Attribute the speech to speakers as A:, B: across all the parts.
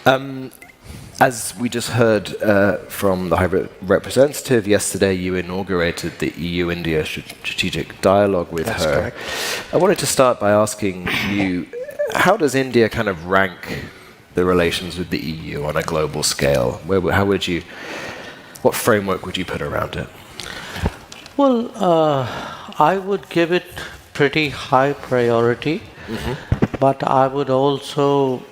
A: As we just heard from the High Representative, yesterday you inaugurated the EU-India strategic dialogue with her. That's correct. I wanted to start by asking you, how does India kind of rank the relations with the EU on a global scale? What framework would you put around it?
B: Well, I would give it pretty high priority, but I would also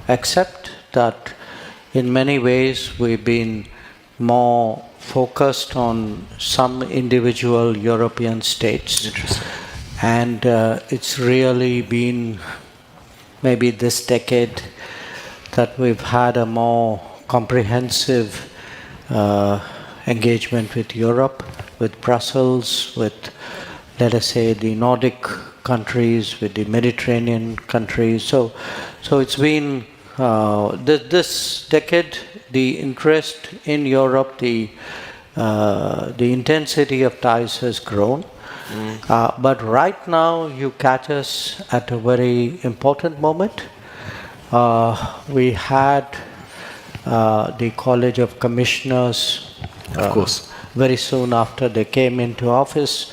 B: accept that in many ways we've been more focused on some individual European states.
A: Interesting.
B: And it's really been maybe this decade that we've had a more comprehensive engagement with Europe, with Brussels, with, let us say, the Nordic countries, with the Mediterranean countries. So it's been this decade, the interest in Europe, the intensity of ties has grown. But right now, you catch us at a very important moment. We had the College of Commissioners,
A: of course,
B: very soon after they came into office,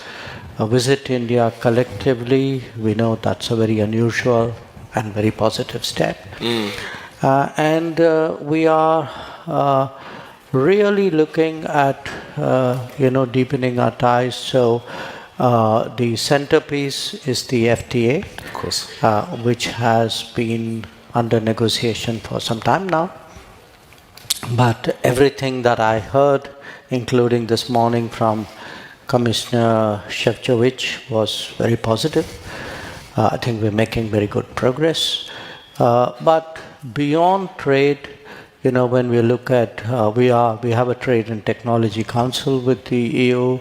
B: visit India collectively. We know that's a very unusual and very positive step. And we are really looking at, deepening our ties. So the centerpiece is the FTA,
A: of course,
B: which has been under negotiation for some time now. But everything that I heard, including this morning from Commissioner Shevchovich, was very positive. I think we're making very good progress. But beyond trade, when we look at, we have a Trade and Technology Council with the EU.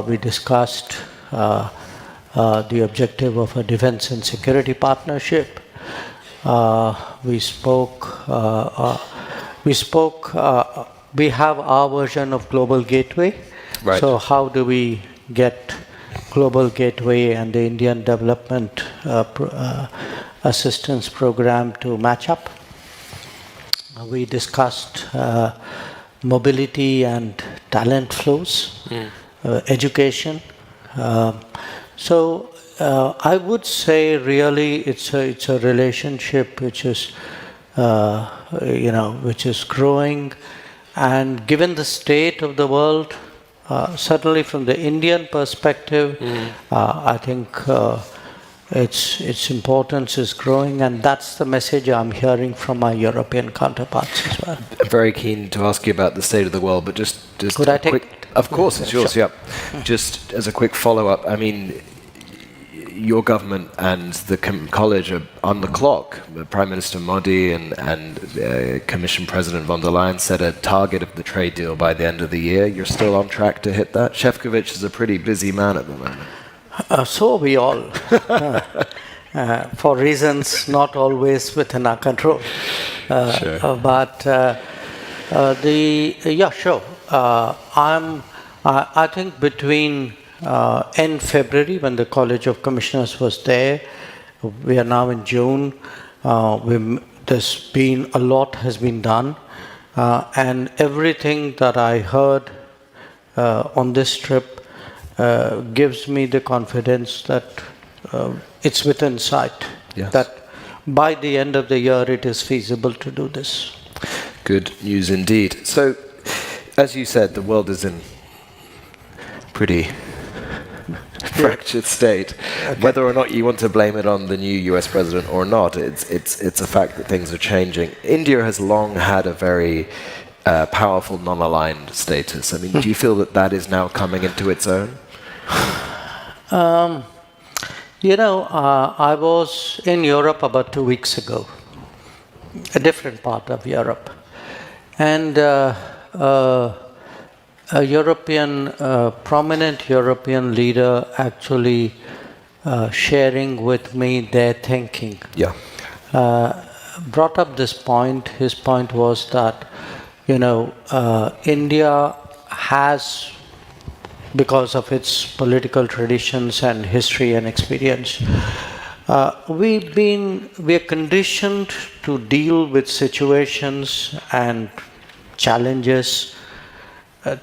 B: We discussed the objective of a defense and security partnership. We have our version of Global Gateway.
A: Right.
B: So how do we get Global Gateway and the Indian Development Assistance Program to match up? We discussed mobility and talent flows, education. So I would say really it's a relationship which is which is growing, and given the state of the world, certainly from the Indian perspective, I think its importance is growing, and that's the message I'm hearing from my European counterparts as well.
A: I'm very keen to ask you about the state of the world, but just
B: could I take?
A: Of course, it's yours.
B: Sure.
A: Yeah. Just as a quick follow-up, I mean, your government and the college are on the clock. Prime Minister Modi and Commission President von der Leyen set a target of the trade deal by the end of the year. You're still on track to hit that? Shevchovich is a pretty busy man at the moment.
B: So are we all, for reasons not always within our control.
A: Sure.
B: But sure. I think between end February, when the College of Commissioners was there, we are now in June. There's been a lot has been done, and everything that I heard on this trip gives me the confidence that it's within sight.
A: Yes.
B: That by the end of the year it is feasible to do this.
A: Good news indeed. So, as you said, the world is in pretty fractured state. Okay. Whether or not you want to blame it on the new US president or not, it's a fact that things are changing. India has long had a very powerful non-aligned status. I mean, do you feel that is now coming into its own?
B: I was in Europe about 2 weeks ago, a different part of Europe, and a prominent European leader actually sharing with me their thinking.
A: Yeah.
B: Brought up this point. His point was that, India has, because of its political traditions and history and experience, We are conditioned to deal with situations and challenges,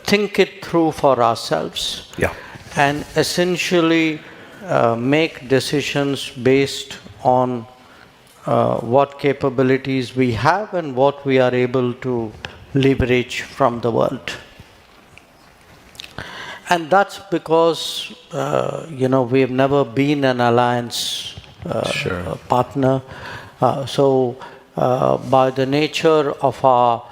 B: think it through for ourselves,
A: Yeah.
B: and essentially make decisions based on what capabilities we have and what we are able to leverage from the world. And that's because, we have never been an alliance
A: Sure.
B: partner. By the nature of our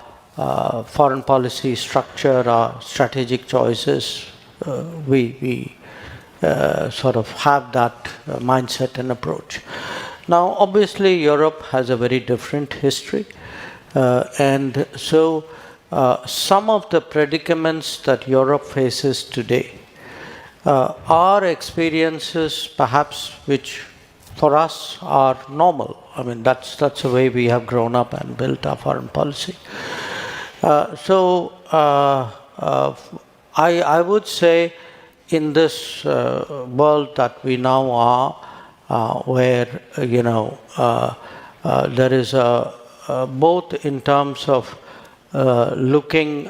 B: foreign policy structure, our strategic choices, we sort of have that mindset and approach. Now, obviously, Europe has a very different history, and so some of the predicaments that Europe faces today are experiences perhaps which for us are normal. I mean, that's the way we have grown up and built our foreign policy. I would say in this world that we now are, where there is both in terms of looking,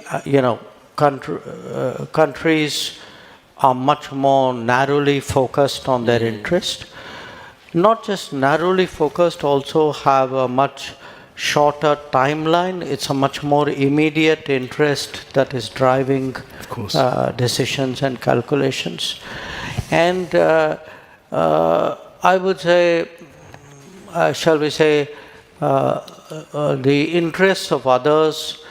B: countries are much more narrowly focused on their interest. Not just narrowly focused, also have a much shorter timeline. It's a much more immediate interest that is driving decisions and calculations. And I would say, shall we say, the interests of others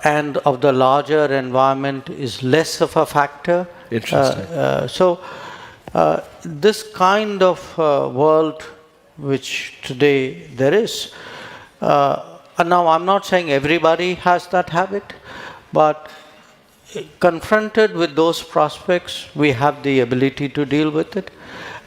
B: and of the larger environment is less of a factor.
A: Interesting.
B: This kind of world which today there is, and now I'm not saying everybody has that habit, but confronted with those prospects, we have the ability to deal with it.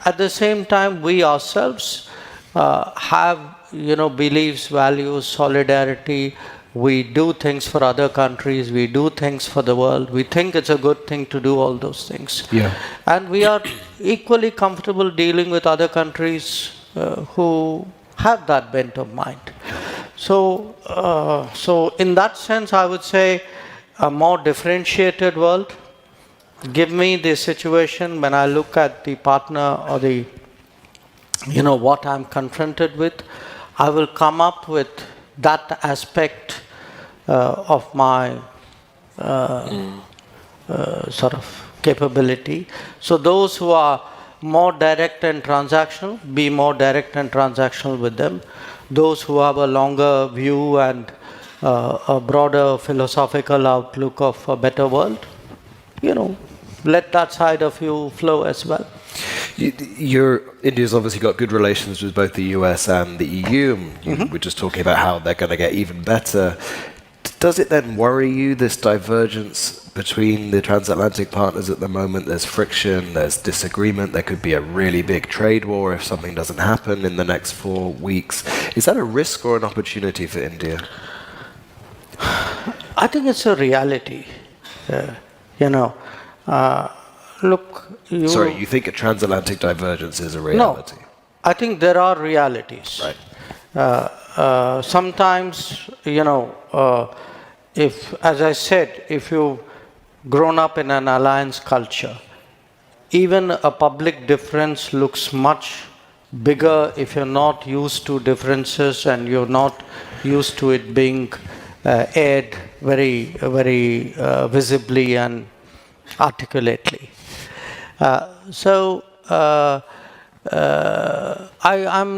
B: At the same time, we ourselves have, beliefs, values, solidarity. We do things for other countries. We do things for the world. We think it's a good thing to do all those things.
A: Yeah.
B: And we are equally comfortable dealing with other countries who have that bent of mind. So in that sense, I would say a more differentiated world. Give me the situation when I look at the partner or the, what I'm confronted with, I will come up with that aspect of my sort of capability. So those who are more direct and transactional, be more direct and transactional with them. Those who have a longer view and a broader philosophical outlook of a better world, let that side of you flow as well.
A: India's obviously got good relations with both the US and the EU. We're just talking about how they're going to get even better. Does it then worry you, this divergence between the transatlantic partners at the moment? There's friction, there's disagreement, there could be a really big trade war if something doesn't happen in the next 4 weeks. Is that a risk or an opportunity for India?
B: I think it's a reality. Look,
A: Sorry, you think a transatlantic divergence is a reality?
B: No, I think there are realities.
A: Right.
B: Sometimes, if, as I said, if you've grown up in an alliance culture, even a public difference looks much bigger if you're not used to differences and you're not used to it being aired very, very visibly and articulately. I'm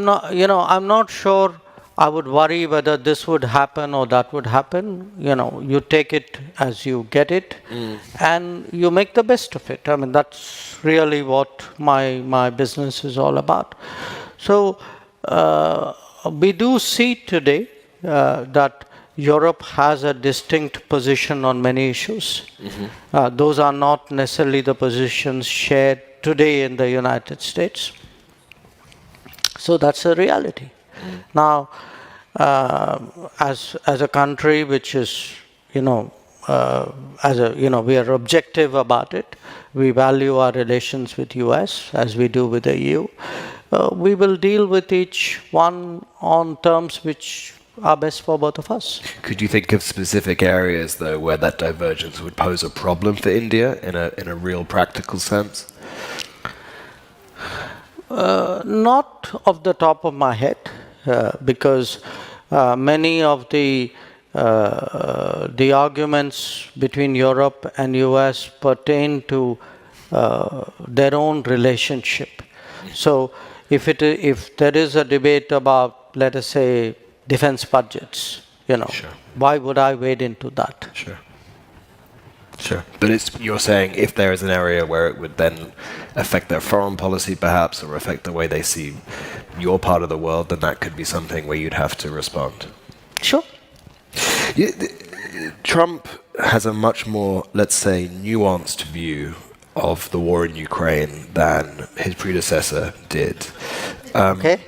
B: not sure I would worry whether this would happen or that would happen. You take it as you get it, and you make the best of it. I mean, that's really what my business is all about. So we do see today that Europe has a distinct position on many issues. Those are not necessarily the positions shared today in the United States. So that's a reality. Now, as a country which is, we are objective about it. We value our relations with US as we do with the EU. we will deal with each one on terms which are best for both of us.
A: Could you think of specific areas, though, where that divergence would pose a problem for India in a real practical sense?
B: Not off the top of my head, because many of the arguments between Europe and US pertain to their own relationship. So, if there is a debate about, let us say, defense budgets,
A: Sure.
B: why would I wade into that?
A: Sure. Sure. But you're saying if there is an area where it would then affect their foreign policy perhaps, or affect the way they see your part of the world, then that could be something where you'd have to respond.
B: Sure.
A: Trump has a much more, let's say, nuanced view of the war in Ukraine than his predecessor did.
B: Okay,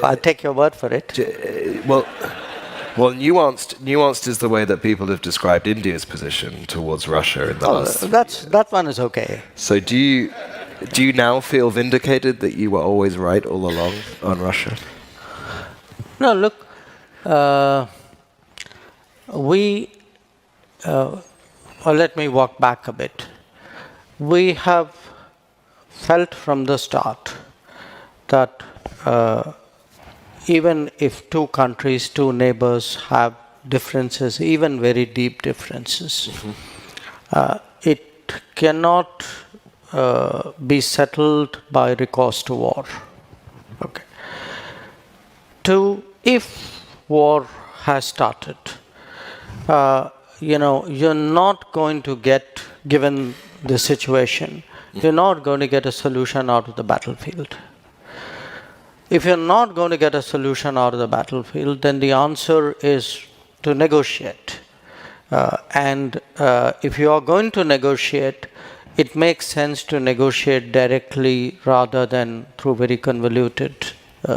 B: I'll take your word for it.
A: Well, nuanced is the way that people have described India's position towards Russia in the last.
B: That one is okay.
A: So do you now feel vindicated that you were always right all along on Russia?
B: No, look, let me walk back a bit. We have felt from the start that even if two countries, two neighbors have differences, even very deep differences, it cannot be settled by recourse to war. Okay. If war has started, you're not going to get, given the situation, you're not going to get a solution out of the battlefield. If you're not going to get a solution out of the battlefield, then the answer is to negotiate. And if you are going to negotiate, it makes sense to negotiate directly rather than through very convoluted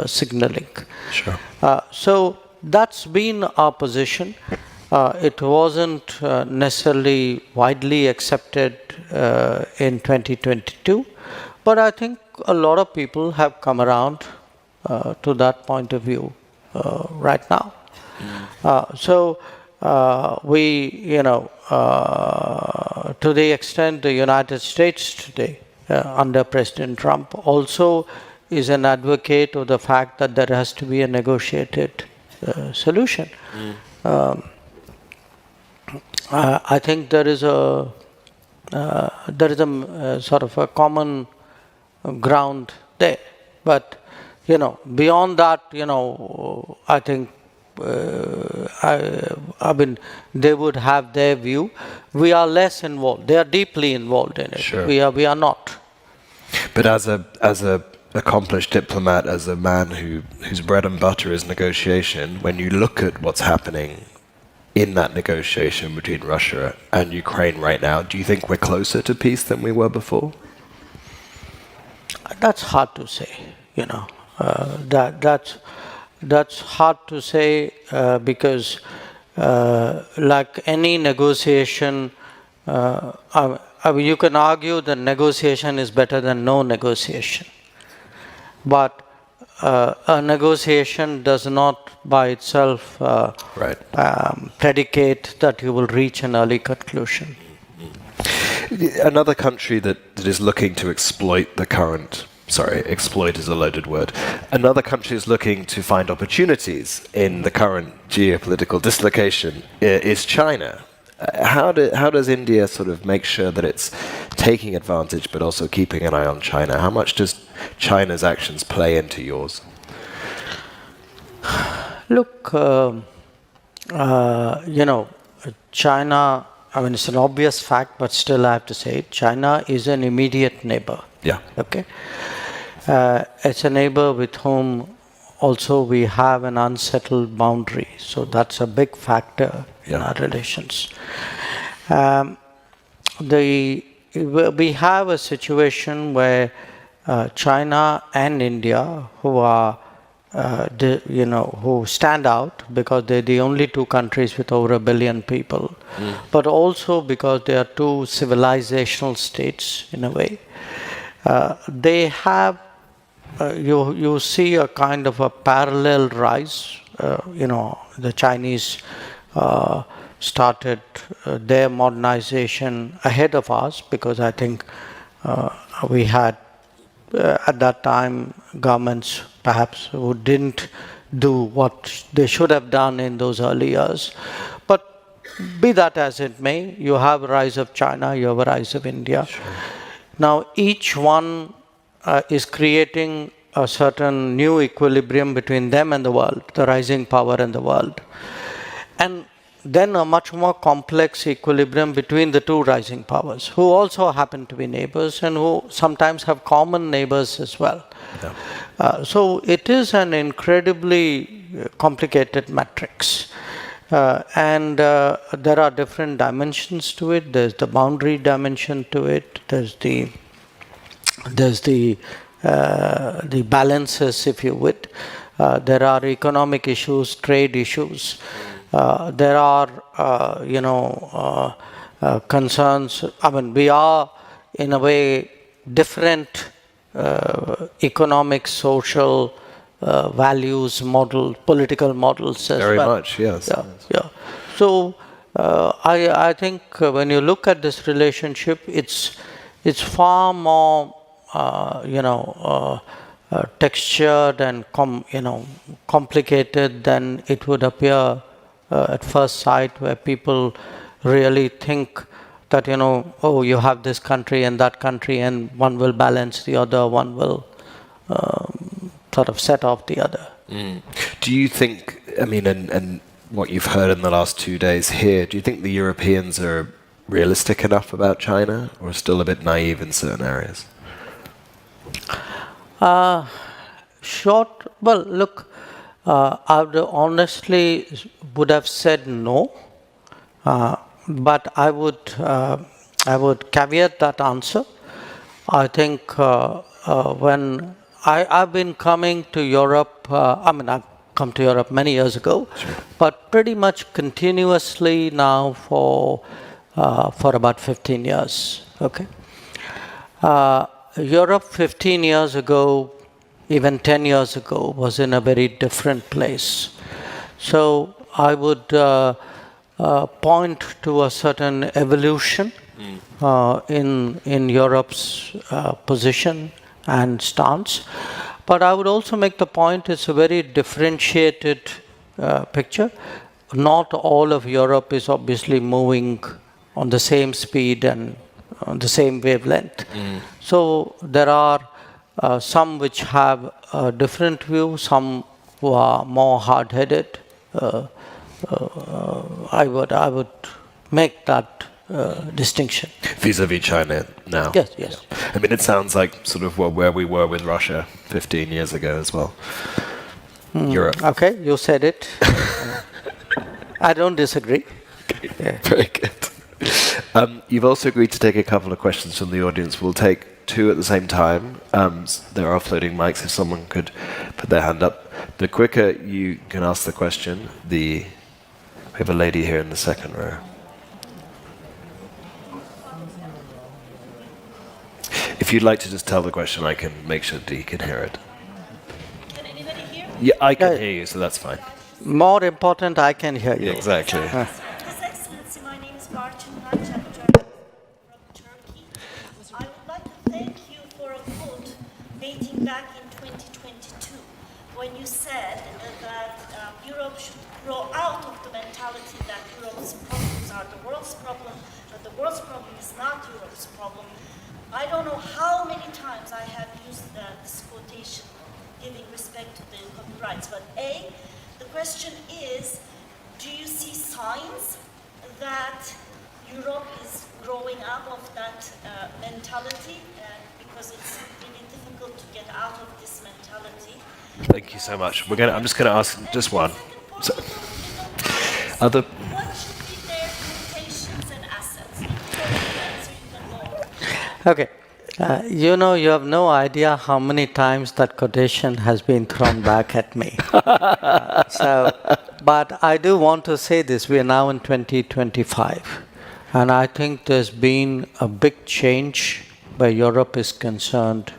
B: signaling.
A: Sure.
B: So that's been our position. It wasn't necessarily widely accepted in 2022, but I think a lot of people have come around to that point of view right now. So to the extent the United States today, under President Trump, also is an advocate of the fact that there has to be a negotiated solution. I think there is a sort of a common ground there, but beyond that, I think I mean they would have their view. We are less involved. They are deeply involved in it.
A: Sure.
B: We are not.
A: But as a accomplished diplomat, as a man whose bread and butter is negotiation, when you look at what's happening in that negotiation between Russia and Ukraine right now, do you think we're closer to peace than we were before?
B: That's hard to say. That's hard to say because, like any negotiation, you can argue that negotiation is better than no negotiation. But a negotiation does not by itself predicate that you will reach an early conclusion.
A: Another country that is looking to exploit the current, exploit is a loaded word. Another country is looking to find opportunities in the current geopolitical dislocation is China. How does India sort of make sure that it's taking advantage but also keeping an eye on China? How much does China's actions play into yours?
B: Look, China, I mean, it's an obvious fact, but still I have to say it. China is an immediate neighbor.
A: Yeah.
B: Okay. It's a neighbor with whom also we have an unsettled boundary. So that's a big factor in our relations. We have a situation where China and India, who stand out because they're the only two countries with over 1 billion people, but also because they are two civilizational states in a way. They have you see a kind of a parallel rise. The Chinese started their modernization ahead of us because I think we had at that time governments perhaps who didn't do what they should have done in those early years. But be that as it may, you have a rise of China, you have a rise of India.
A: Sure.
B: Now each one is creating a certain new equilibrium between them and the world, the rising power and the world. And then a much more complex equilibrium between the two rising powers, who also happen to be neighbors and who sometimes have common neighbors as well. Yeah. So it is an incredibly complicated matrix. And there are different dimensions to it. There's the boundary dimension to it. There's the balances, if you would. There are economic issues, trade issues. There are, concerns. I mean, we are, in a way, different economic, social values, political models as well.
A: Very much, yes.
B: Yeah, yeah. So I think when you look at this relationship, it's far more, textured and complicated than it would appear at first sight, where people really think that, you have this country and that country, and one will balance the other, one will sort of set off the other.
A: Mm. Do you think, and what you've heard in the last 2 days here, do you think the Europeans are realistic enough about China, or still a bit naive in certain areas?
B: Well, look, I would honestly would have said no, but I would caveat that answer. I think when I've been coming to Europe, I've come to Europe many years ago, sure, but pretty much continuously now for about 15 years. Okay, Europe 15 years ago, even 10 years ago, was in a very different place. So I would point to a certain evolution in Europe's position and stance. But I would also make the point it's a very differentiated picture. Not all of Europe is obviously moving on the same speed and on the same wavelength. So there are some which have a different view, some who are more hard-headed. I would make that distinction.
A: Vis-a-vis China now?
B: Yes, yes.
A: Yeah. It sounds like sort of where we were with Russia 15 years ago as well. Europe.
B: Okay, you said it. I don't disagree.
A: Okay. Yeah. Very good. You've also agreed to take a couple of questions from the audience. We'll take 2 at the same time. There are floating mics if someone could put their hand up. The quicker you can ask the question, we have a lady here in the second row. If you'd like to just tell the question, I can make sure Dee can hear it.
C: Can anybody hear?
A: Yeah, I can hear you, so that's fine.
B: More important, I can hear you.
A: Yeah, exactly.
C: His Excellency, my name is Barçın Naç. I'm journalist from Turkey. I would like to thank you for a quote dating back in 2022 when you said that Europe should grow out of the mentality that Europe's problems are the world's problem, that the world's problem is not Europe's problem. I don't know how many times I have used this quotation, giving respect to the copyrights, but the question is, do you see signs that Europe is growing up of that mentality? Because it's really difficult to get out of this mentality.
A: Thank you so much. I'm just going to ask just one. So, other.
C: What should be their limitations and assets?
B: Okay. You have no idea how many times that quotation has been thrown back at me. But I do want to say this. We are now in 2025. And I think there's been a big change where Europe is concerned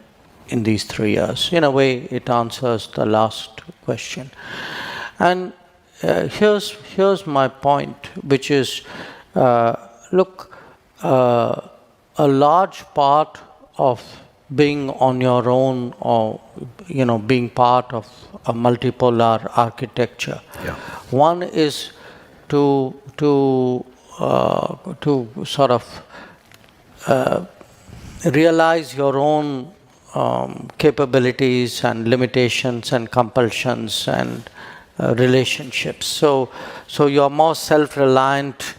B: in these 3 years. In a way, it answers the last question. And here's my point, which is, look, a large part of being on your own, or being part of a multipolar architecture.
A: Yeah.
B: One is to sort of realize your own capabilities and limitations and compulsions and relationships. So you're more self-reliant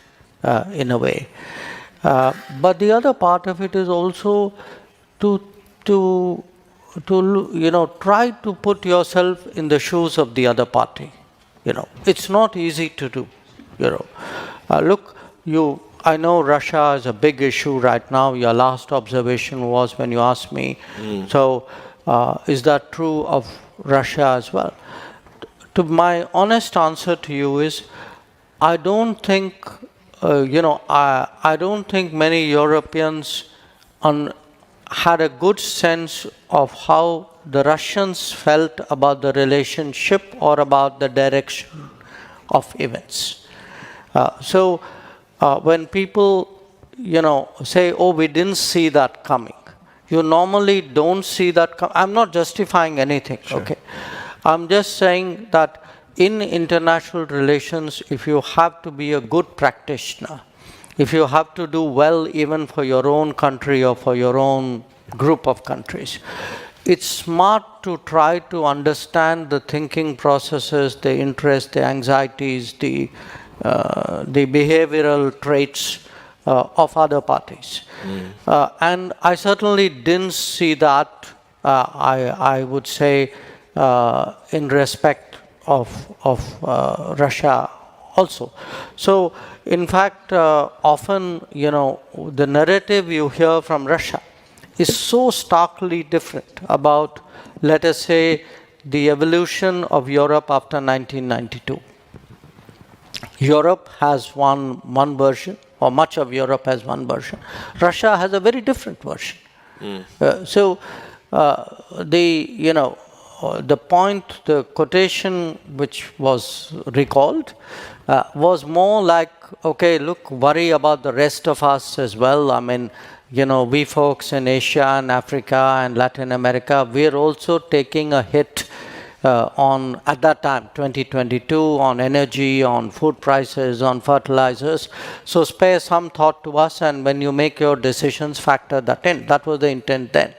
B: in a way. But the other part of it is also to try to put yourself in the shoes of the other party. It's not easy to do. Look, I know Russia is a big issue right now. Your last observation was when you asked me. So, is that true of Russia as well? To my honest answer to you is, I don't think, I don't think many Europeans had a good sense of how the Russians felt about the relationship or about the direction of events. When people, say, oh, we didn't see that coming, you normally don't see that coming. I'm not justifying anything, sure. Okay? I'm just saying that in international relations, if you have to be a good practitioner, if you have to do well even for your own country or for your own group of countries, it's smart to try to understand the thinking processes, the interests, the anxieties, the behavioral traits of other parties. And I certainly didn't see that, I would say, in respect of Russia also. So, in fact, often, the narrative you hear from Russia is so starkly different about, let us say, the evolution of Europe after 1992. Europe has one version, or much of Europe has one version. Russia has a very different version. The point, the quotation which was recalled was more like, okay, look, worry about the rest of us as well. I mean, we folks in Asia and Africa and Latin America, we're also taking a hit at that time, 2022, on energy, on food prices, on fertilizers. So spare some thought to us, and when you make your decisions, factor that in. That was the intent then.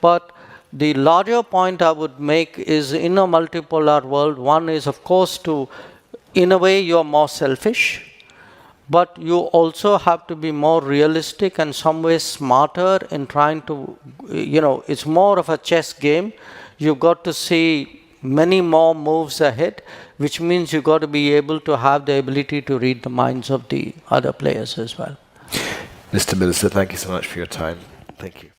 B: But the larger point I would make is, in a multipolar world, one is, of course, in a way, you're more selfish, but you also have to be more realistic and some ways smarter in trying to, it's more of a chess game. You've got to see many more moves ahead, which means you've got to be able to have the ability to read the minds of the other players as well.
A: Mr. Minister, thank you so much for your time. Thank you.